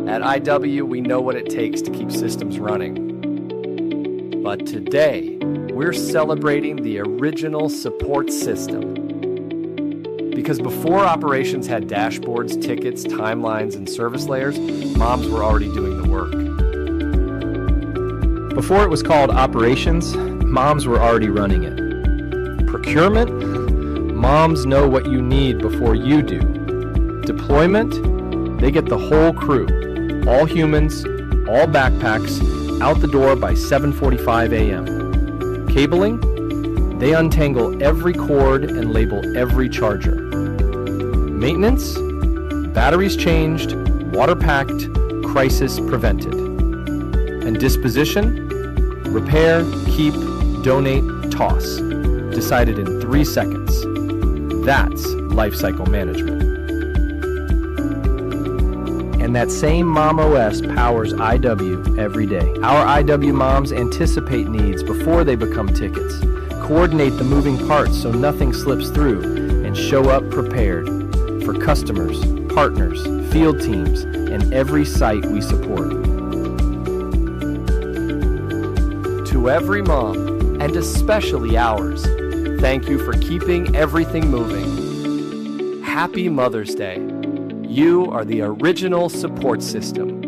At IW, we know what it takes to keep systems running. But today, we're celebrating the original support system. Because before operations had dashboards, tickets, timelines, and service layers, moms were already doing the work. Before it was called operations, moms were already running it. Procurement, moms know what you need before you do. Deployment, they get the whole crew, all humans, all backpacks, out the door by 7:45 a.m. Cabling, they untangle every cord and label every charger. Maintenance, batteries changed, water packed, crisis prevented. And disposition, repair, keep, donate, toss. Decided in 3 seconds. That's lifecycle management. And that same Mom OS powers IW every day. Our IW moms anticipate needs before they become tickets, coordinate the moving parts so nothing slips through, and show up prepared for customers, partners, field teams, and every site we support. To every mom, and especially ours, thank you for keeping everything moving. Happy Mother's Day. You are the original support system.